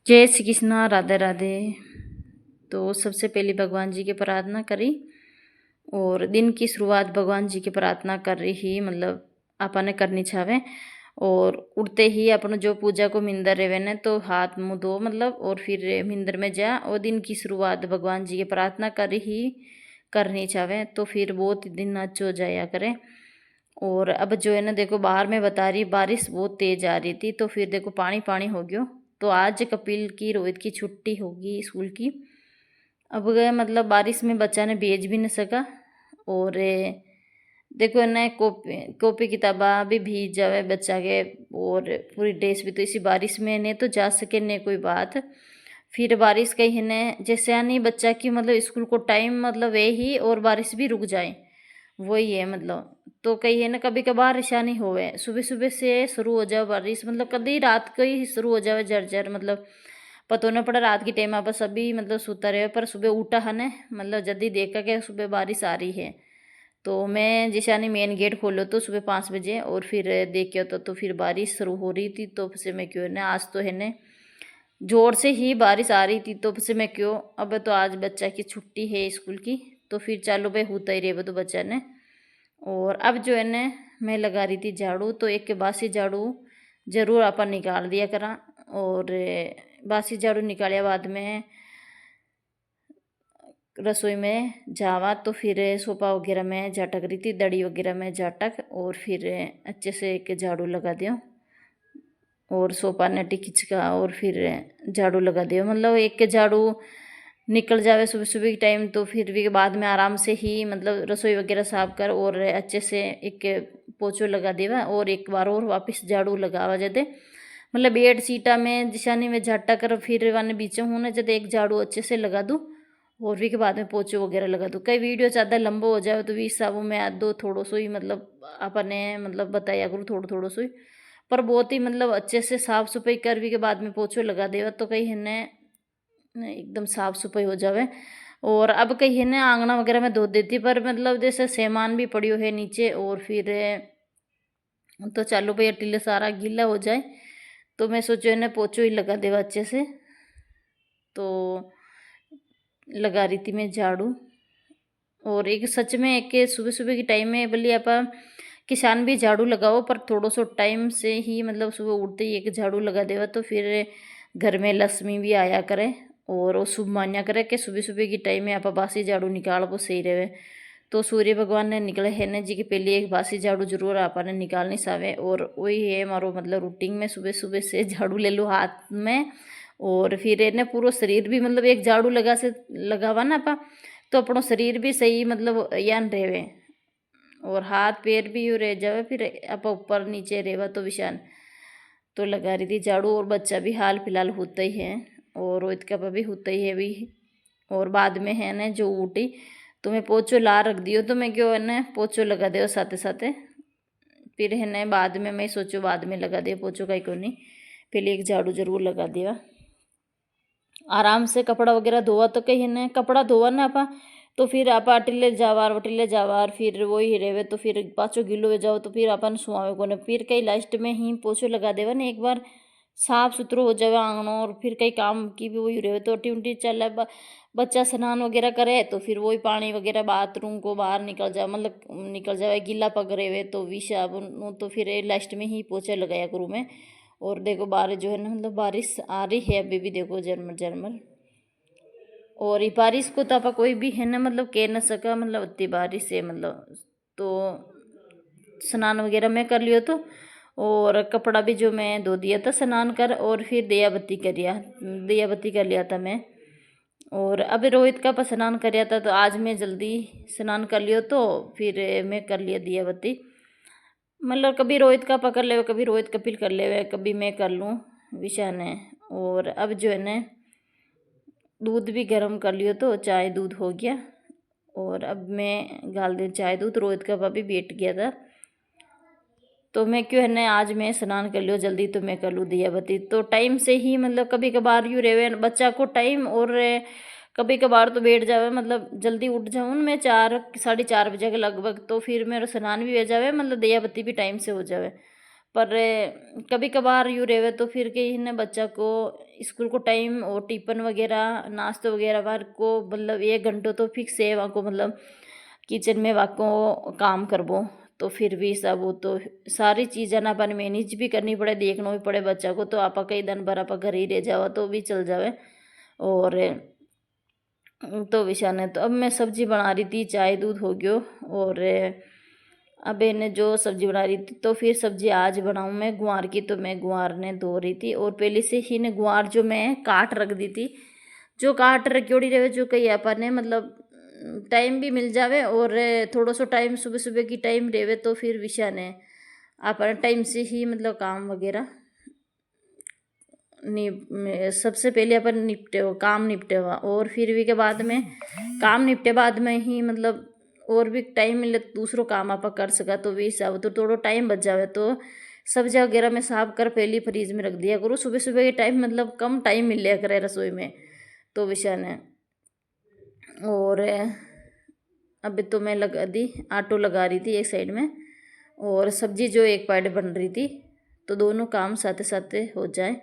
जय श्री कृष्णा, राधे राधे। तो सबसे पहले भगवान जी की प्रार्थना करी और दिन की शुरुआत भगवान जी की प्रार्थना कर रही ही मतलब आपने करनी छावे। और उठते ही अपन जो पूजा को मिंदर रेवे ने तो हाथ मुँह धो मतलब और फिर मिंदर में जा और दिन की शुरुआत भगवान जी की प्रार्थना कर ही करनी चाहे तो फिर बहुत दिन अच्छो हो जाया करे। और अब जो है ना देखो बाहर में बता रही बारिश बहुत तेज आ रही थी तो फिर देखो पानी पानी हो गयो। तो आज कपिल की रोहित की छुट्टी होगी स्कूल की। अब गए मतलब बारिश में बच्चा ने भेज भी नहीं सका। और देखो ना कॉपी किताबा भी भीग जावे बच्चा के। और पूरी ड्रेस भी तो इसी बारिश में ने तो जा सके ने कोई बात। फिर बारिश कही है ने जैसे नहीं बच्चा की मतलब स्कूल को टाइम मतलब वे ही और बारिश भी रुक जाए वही है मतलब। तो कही है ना कभी कभार ऐसा नहीं होवे सुबह सुबह से शुरू हो जाए बारिश मतलब कभी रात को ही शुरू हो जाए झरझर मतलब पता नहीं पड़ा रात की टाइम आप सभी मतलब सोता रहे पर सुबह उठा है ने मतलब जल्दी देखा कि सुबह बारिश आ रही है। तो मैं जैसे ने मेन गेट खोलो तो सुबह 5 बजे और फिर देखियो तो फिर बारिश शुरू हो रही थी तो फिर मैं क्यों ना आज तो है ने जोर से ही बारिश आ रही थी तो फिर मैं क्यों अब तो आज बच्चा की छुट्टी है स्कूल की। तो फिर चालो भाई होता ही रहे तो बच्चा ने। और अब जो है ने मैं लगा रही थी झाड़ू तो एक के बासी झाड़ू जरूर अपन निकाल दिया करा। और बासी झाड़ू निकालिया बाद में रसोई में जावा तो फिर सोफा वगैरह में झटक रही थी दड़ी वगैरह में झटक और फिर अच्छे से एक झाड़ू लगा दियो। और सोफा नटी खिंचका और फिर झाड़ू लगा दियो मतलब एक के झाड़ू निकल जावे सुबह सुबह के टाइम तो फिर भी बाद में आराम से ही मतलब रसोई वगैरह साफ कर और अच्छे से एक पोछो लगा देवा और एक बार और वापस झाड़ू लगावा जदे मतलब बेड सीटा में दिशानी में झट्टा कर फिर वाने बीचे हूँ ना जब एक झाड़ू अच्छे से लगा दूँ और भी के बाद में पोछो वगैरह लगा दूँ। कई वीडियो ज़्यादा लंबा हो जाए तो भी हिसाबों में आध दो थोड़ो सो ही मतलब अपने मतलब बताया करूँ थोड़ा थोड़ा सो ही। पर बहुत ही मतलब अच्छे से साफ सफाई कर भी के बाद में पोछो लगा देवा तो कहीं है ने एकदम साफ सफाई हो जावे। और अब कहीं है ना आंगना वगैरह में धो देती पर मतलब जैसे सामान भी पड़ियो है नीचे और फिर तो चालू भाई टिल्ले सारा गीला हो जाए तो मैं सोचो है ना पोछो ही लगा देवा अच्छे से। तो लगा रही थी मैं झाड़ू। और एक सच में एक सुबह सुबह के टाइम में भले आप किसान भी झाड़ू लगाओ पर थोड़ा सो टाइम से ही मतलब सुबह उठते ही एक झाड़ू लगा देवा तो फिर घर में लक्ष्मी भी आया करे और वो शुभ मान्या करे कि सुबह सुबह की टाइम में आप बासी झाड़ू निकाल वो सही रहे। तो सूर्य भगवान ने निकले है ना जी के पहले एक बासी झाड़ू जरूर आपने निकालनी सावे और वही है हमारो मतलब रूटीन में सुबह सुबह से झाड़ू ले लो हाथ में। और फिर इन्हें पूरा शरीर भी मतलब एक झाड़ू लगा से लगावा ना आपा तो अपनो शरीर भी सही मतलब यान रहे और हाथ पैर भी यूँ रह जावे फिर आप ऊपर नीचे रेवा तो विशान। तो लगा रही थी झाड़ू और बच्चा भी हाल फिलहाल होता ही है और रोहित का भी होता ही है भी। और बाद में है ना जो उठी तो मैं पोछो ला रख दियो तो मैं क्यों है ना पोछो लगा दे साथे साथे। फिर है ना बाद में मैं सोचो बाद में लगा दिया पोछो का ही को नहीं पहले एक झाड़ू जरूर लगा दिया। आराम से कपड़ा वगैरह धोवा तो कहीं ना कपड़ा धोवा ना आपा तो फिर आप वटिले जावार फिर वही रेवे तो फिर पाछो गीलो हो जाओ तो फिर अपन सुहावे को फिर कई लास्ट में ही पोछो लगा देवा ना एक बार साफ सुथरो हो जावे आंगनो। और फिर कई काम की भी वही रहे तो टी चल बच्चा स्नान वगैरह करे तो फिर वही पानी वगैरह बाथरूम को बाहर निकल जाए मतलब निकल जाए गीला पग रहे तो विषा तो फिर लास्ट में ही पोछा लगाया करूँ मैं। और देखो बारिश जो है ना मतलब बारिश आ रही है अभी भी देखो झरमर झरमर। और ये बारिश को तो आप कोई भी है ना मतलब कह ना सका मतलब इतनी बारिश है मतलब। तो स्नान वगैरह मैं कर लियो तो और कपड़ा भी जो मैं धो दिया था स्नान कर और फिर दिया बत्ती कर लिया था मैं। और अब रोहित का पर स्नान कर लिया था तो आज मैं जल्दी स्नान कर लियो तो फिर मैं कर लिया दिया बत्ती मतलब कभी रोहित का पकड़ ले कभी रोहित कपिल कर ले कभी मैं कर लूँ विशा ने। और अब जो है ना दूध भी गर्म कर लियो तो चाय दूध हो गया। और अब मैं गाल दे चाय दूध रोहित का भाभी बैठ गया था तो मैं क्यों है ना आज मैं स्नान कर लियो जल्दी तो मैं कर लूँ दिया बत्ती तो टाइम से ही मतलब कभी कभार यूँ रहे बच्चा को टाइम और कभी कभार तो बैठ जावे मतलब जल्दी उठ जाऊँ मैं 4 साढ़े 4 बजे के लगभग तो फिर मेरा स्नान भी हो जावे मतलब दिया बत्ती भी टाइम से हो जावे। पर कभी कभार यूँ रेवे तो फिर कहीं ने बच्चा को स्कूल को टाइम और टिफिन वगैरह नाश्ता वगैरह बार को मतलब 1 घंटो तो फिक्स है वहाँ को मतलब किचन में वहाँ को काम करबो। तो फिर भी सब वो तो सारी चीज़ें ना अपन मैनेज भी करनी पड़े, देखना भी पड़े बच्चा को। तो आप कई दिन भर आप घर ही रह जावा तो भी चल जावे। और तो विशा ने तो अब मैं सब्जी बना रही थी, चाय दूध हो गयो। और अब इन्हें जो सब्जी बना रही थी तो फिर सब्जी आज बनाऊँ मैं गुआर की। तो मैं गुआर ने धो रही थी और पहले से ही ने गुआर जो मैं काट रख दी थी, जो काट रखी रहे जो कहीं अपन ने मतलब टाइम भी मिल जावे और थोड़ा सो टाइम सुबह सुबह की टाइम रेवे तो फिर विषय ने अपन टाइम से ही मतलब काम वगैरह सबसे पहले अपन काम निपटे हुआ और फिर भी के बाद में काम निपटे बाद में ही मतलब और भी टाइम मिले तो दूसरों काम आप कर सका। तो भी सब तो थोड़ा टाइम बच जावे तो सब्जी वगैरह में साफ कर पहले फ्रीज में रख दिया करो। सुबह सुबह के टाइम मतलब कम टाइम मिल लिया करे रसोई में तो विषय ने। और अभी तो मैं लगा दी आटो लगा रही थी एक साइड में और सब्जी जो एक पार्ट बन रही थी तो दोनों काम साथ साथ हो जाए।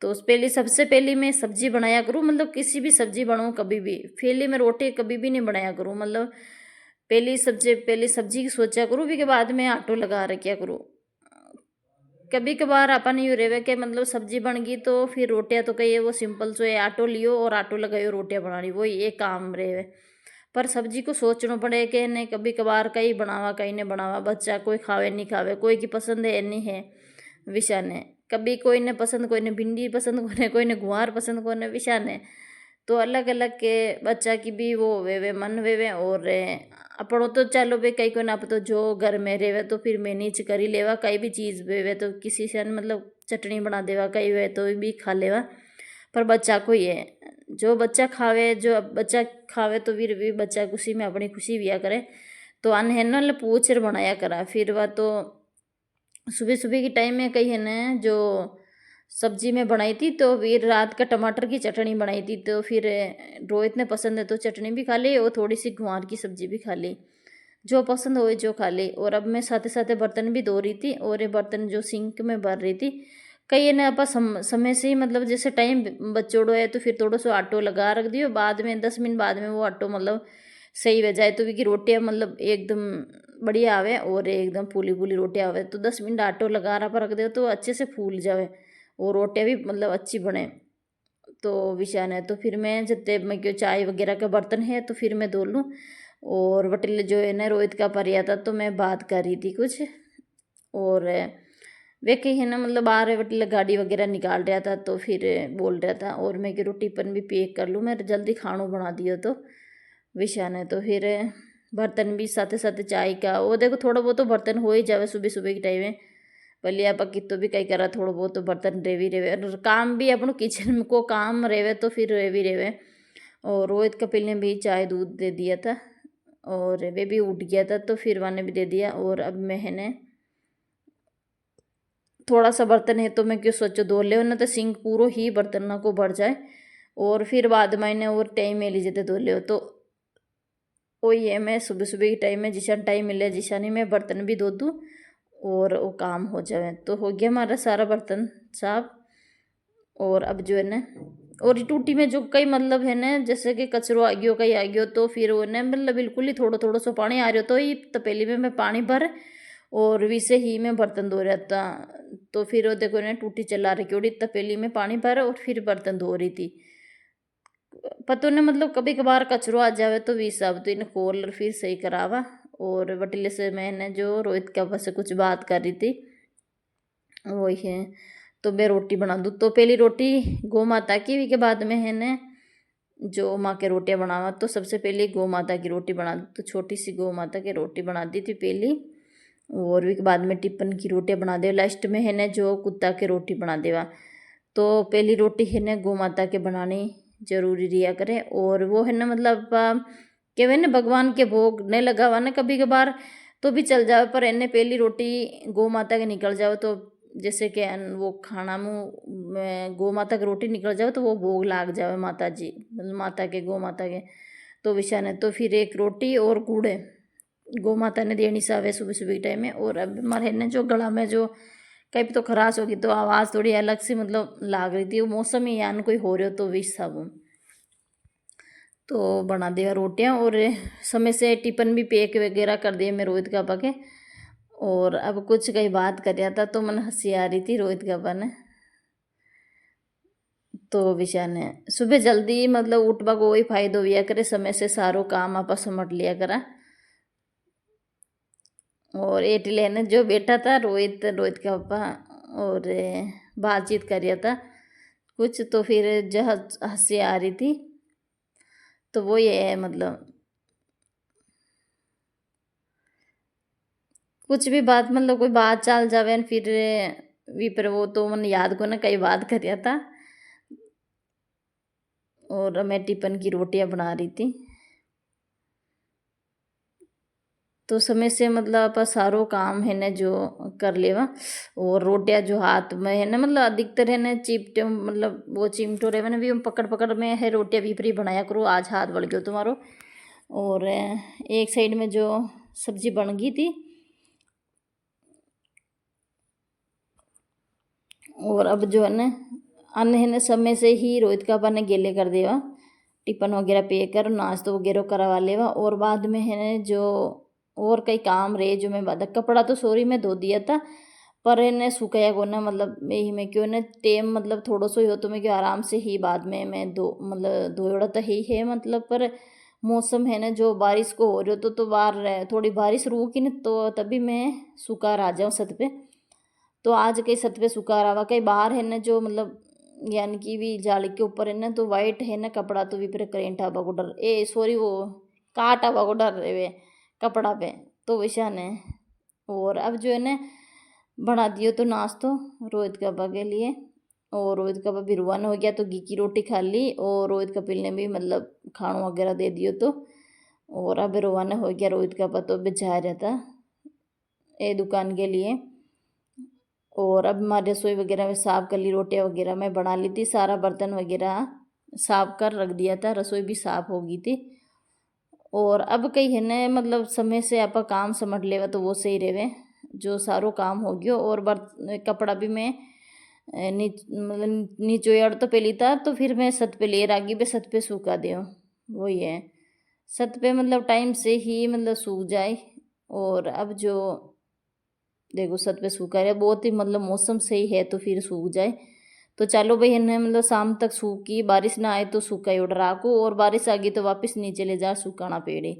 तो उस पहले सबसे पहले मैं सब्जी बनाया करूँ, मतलब किसी भी सब्जी बनाऊँ कभी भी पहले मैं रोटी कभी भी नहीं बनाया करूँ। मतलब पहले सब्जी की सोचा करूँ भी के बाद में आटो लगा रखा करूँ। कभी कभार अपन यूँ रेवे के मतलब सब्जी बन गई तो फिर रोटियाँ तो कही वो सिंपल सो है, आटो लियो और आटो लगाइयो रोटियाँ बनानी वही एक काम रहे। पर सब्जी को सोचना पड़े कि नहीं कभी कभार कहीं बनावा कहीं नहीं बनावा, बच्चा कोई खावे नहीं खावे, कोई की पसंद है नहीं है विषा ने। कभी कोई ने पसंद, कोई ने भिंडी पसंद, कोई ने गुआर पसंद, कोई ने विषा ने। तो अलग अलग के बच्चा की भी वो वे मन वे और अपनों तो चलो भाई कई को ना तो जो घर में रेवे तो फिर मैनेज कर ही लेवा। कई भी चीज़ वे तो किसी से मतलब चटनी बना देवा कई वे तो भी खा लेवा। पर बच्चा को ये जो बच्चा खावे तो फिर भी बच्चा खुशी में अपनी खुशी बिया करे। तो अनहेन पूछ बनाया करा फिर वह तो सुबह सुबह की टाइम में कही है ना जो सब्जी में बनाई थी तो फिर रात का टमाटर की चटनी बनाई थी। तो फिर रोहित ने पसंद है तो चटनी भी खा ली और थोड़ी सी गुआर की सब्जी भी खा ली, जो पसंद हो जो खा ली। और अब मैं साथ साथ बर्तन भी धो रही थी और ये बर्तन जो सिंक में भर रही थी कई ने आप समय से ही मतलब जैसे टाइम बचोड़ो है तो फिर थोड़ा सा आटो लगा रख दियो, बाद में 10 मिनट बाद में वो आटो मतलब सही हो जाए तो भी रोटियाँ मतलब एकदम बढ़िया आवे और एकदम फूली फूली रोटियाँ आवे। तो 10 मिनट आटो लगा रहा पर रख दो तो अच्छे से फूल जावे और रोटियाँ भी मतलब अच्छी बने। तो विषान है तो फिर मैं जितने मैं क्यों चाय वगैरह का बर्तन है तो फिर मैं धो लूँ। और वटीले जो है ना रोहित का परिया था तो मैं बात कर रही थी कुछ और वे कहीं है ना मतलब बाहर वटीले गाड़ी वगैरह निकाल रहा था तो फिर बोल रहा था और मैं कि रोटी पन भी पैक कर लूँ, मैं जल्दी खाना बना दियो। तो विषान है तो फिर बर्तन भी साथ साथ चाय का वो देखो थोड़ा बहुत तो बर्तन हो ही जावे सुबह सुबह के टाइम में। भले आप कितो भी कई करा थोड़ा बहुत तो बर्तन रेवी रेवे और काम भी अपन किचन में को काम रेवे तो फिर रेवी रेवे। और रोहित कपिल ने भी चाय दूध दे दिया था और वे भी उठ गया था तो फिर वाने भी दे दिया। और अब मैंने थोड़ा सा बर्तन है तो मैं क्यों सोचो धो ले ना तो सिंक पूरा ही बर्तन को भर जाए और फिर बाद में इन्हें और टाइम में लीजिए धो ले। तो वही है मैं सुबह सुबह के टाइम में जिसान टाइम मिले जिसान ही मैं बर्तन भी धो दूँ और वो काम हो जाए। तो हो गया हमारा सारा बर्तन साफ। और अब जो है ना और टूटी में जो कई मतलब है ना जैसे कि कचरो आ गयो कहीं आ गयो तो फिर वो ना मतलब बिल्कुल ही थोड़ा थोड़ा सा पानी आ रहा तो ही तपेली में मैं पानी भर और विसे ही मैं बर्तन धो रहा था। तो फिर वो देखो ना टूटी चला रही उड़ी तपेली में पानी भर और फिर बर्तन धो रही थी। पतो ने मतलब कभी कभार कचरो आ जावे तो वी सब तो इन्हें खोल फिर सही करावा। और वटीले से मैंने जो रोहित के पास से कुछ बात कर रही थी वही है तो मैं रोटी बना दूँ। तो पहली रोटी गौ माता की के बाद में है न जो माँ के रोटियाँ बनावा। तो सबसे पहले गौ माता की रोटी बना दूँ तो छोटी सी गौ माता की रोटी बना दी थी पहली। और भी बाद में टिप्पन की रोटियाँ बना दे लास्ट में है न जो कुत्ता की रोटी बना देवा। तो पहली रोटी है न गौ माता के बनानी जरूरी रिया करे और वो है न मतलब के वे न भगवान के भोग नहीं लगावा न कभी कभार तो भी चल जावे। पर इन्हें पहली रोटी गौ माता के निकल जाओ तो जैसे कि वो खाना में गौ माता की रोटी निकल जाओ तो वो भोग लाग जावे माता जी मतलब माता के गौ माता के। तो विषान है तो फिर एक रोटी और गुड़ गौ माता ने देनी सावे सुबह सुबह टाइम में। और अब हमारे ने जो गला में जो कहीं तो खराश होगी तो आवाज़ थोड़ी अलग सी मतलब लाग रही थी, वो मौसम ही यान कोई हो रहे हो तो विश सब। तो बना दिया रोटियां और समय से टिफिन भी पैक वगैरह कर दिए मैं रोहित का के। और अब कुछ कहीं बात कर रहा था तो मन हंसी आ रही थी रोहित का ने। तो विषय ने सुबह जल्दी मतलब उठवा को वही फायदो हुआ करे, समय से सारो काम आप समट लिया करा। और एटले ने जो बैठा था रोहित रोहित का पापा और बातचीत कर रहा था कुछ, तो फिर जो हंसी आ रही थी। तो वो ये है मतलब कुछ भी बात मतलब कोई बात चाल जावे फिर भी पर वो तो मन याद को ना कई बात कर रहा था। और मैं टिफिन की रोटियां बना रही थी। तो समय से मतलब आप सारो काम है ना जो कर लेवा। और रोटियां जो हाथ में है ना मतलब अधिकतर है ना चिपटे मतलब वो चिमटो रहे ना भी हम पकड़ पकड़ में है रोटियां भी फ्री बनाया करो, आज हाथ बढ़ गयो तुम्हारो। और एक साइड में जो सब्जी बन गई थी। और अब जो है ना अन्य है ना समय से ही रोहित का अपन ने गेले कर देवा, टिफिन वगैरह पे कर नाश्तो वगैरह करवा लेवा। और बाद में है ना जो और कई काम रहे जो मैं बाद कपड़ा तो सॉरी मैं धो दिया था, पर इन्हें सुखाया को ना मतलब यही मैं क्यों ना टेम मतलब थोड़ा सो ही हो तो मैं क्यों आराम से ही बाद में मैं दो मतलब धोड़ा तो ही है मतलब। पर मौसम है ना जो बारिश को हो रही हो तो बाहर थोड़ी बारिश रुकी ना तो तभी मैं सुखा आ जाऊँ छत पे। तो आज कई छत पे सुखा रहा कई बाहर है ना जो मतलब यानी कि भी जाली के ऊपर है ना तो वाइट है ना कपड़ा तो भी पर करेंट आवा को डर ए सॉरी वो काट आवा को डर रहे कपड़ा पे तो वैसा ने। और अब जो है ना बना दियो तो नाश्तो रोहित कपा के लिए। और रोहित कपा भी रुआना हो गया तो घी की रोटी खा ली और रोहित कपिल ने भी मतलब खाना वगैरह दे दियो तो। और अब रवाना हो गया रोहित कपा तो अब जा रहा था ए दुकान के लिए। और अब हमारे रसोई वगैरह में साफ कर ली, रोटियां वगैरह मैं बना ली थी, सारा बर्तन वगैरह साफ कर रख दिया था, रसोई भी साफ हो गई थी। और अब कहीं है न मतलब समय से आप काम समझ लेवा तो वो सही रहे जो सारो काम हो गयो। और कपड़ा भी मैं मतलब नीचो तो पहली था तो फिर मैं छत पे ले आगी बे छत पे सूखा दे वही है छत पे मतलब टाइम से ही मतलब सूख जाए। और अब जो देखो छत पे सूखा है बहुत ही मतलब मौसम सही है तो फिर सूख जाए। तो चलो भाई इन्हें मतलब शाम तक सूखी, बारिश ना आए तो सूखा ही उड़ राखो और बारिश आ गई तो वापस नीचे ले जा सुखाना पेड़े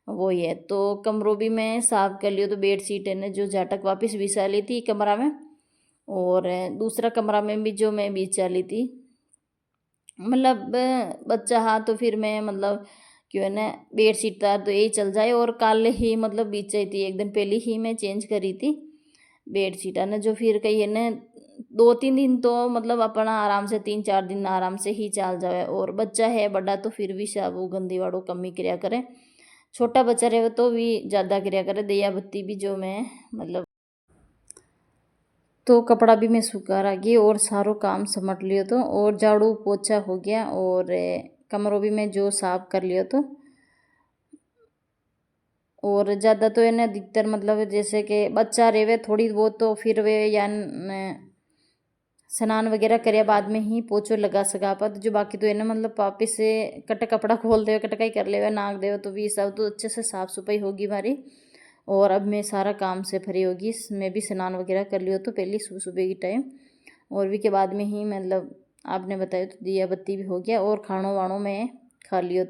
वही है। तो कमरों भी मैं साफ कर लियो तो बेड शीट है ना जो झाटक वापस बिछा ली थी कमरा में। और दूसरा कमरा में भी जो मैं बिछा ली थी मतलब बच्चा हाँ तो फिर मैं मतलब क्यों है ना बेड शीट था तो यही चल जाए। और कल ही मतलब बीच थी एक दिन पहले ही मैं चेंज करी थी बेडशीट है ना जो फिर कही है ना 2-3 दिन तो मतलब अपना आराम से 3-4 दिन आराम से ही चल जाए। और बच्चा है बड़ा तो फिर भी सब वो गंदी वाड़ो कम ही क्रिया करे, छोटा बच्चा रहे तो भी ज़्यादा क्रिया करे दिया बत्ती भी जो मैं मतलब। तो कपड़ा भी मैं सुखा रखी और सारो काम समट लियो तो और झाड़ू पोछा हो गया और कमरों भी मैं जो साफ कर लियो तो। और ज़्यादा तो है ना अधिकतर मतलब जैसे कि बच्चा रहे थोड़ी बहुत तो फिर वे या स्नान वगैरह करे बाद में ही पोछो लगा सका पर जो बाकी तो है ना मतलब वापिस से कट कपड़ा खोल दे कटकाई कर ले नाक दे तो भी सब तो अच्छे से साफ़ सफाई होगी हमारी। और अब मैं सारा काम से फ्री होगी, मैं भी स्नान वगैरह कर लियो तो पहले सुबह सुबह की टाइम। और भी के बाद में ही मतलब आपने बताया तो दिया बत्ती भी हो गया और खानों वाणों में खा लियो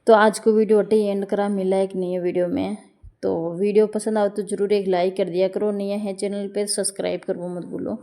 तो आज को वीडियो अटे एंड करा मिला एक नई वीडियो में। तो वीडियो पसंद आओ तो ज़रूर एक लाइक कर दिया करो, नया है चैनल पे सब्सक्राइब करो मत भूलो।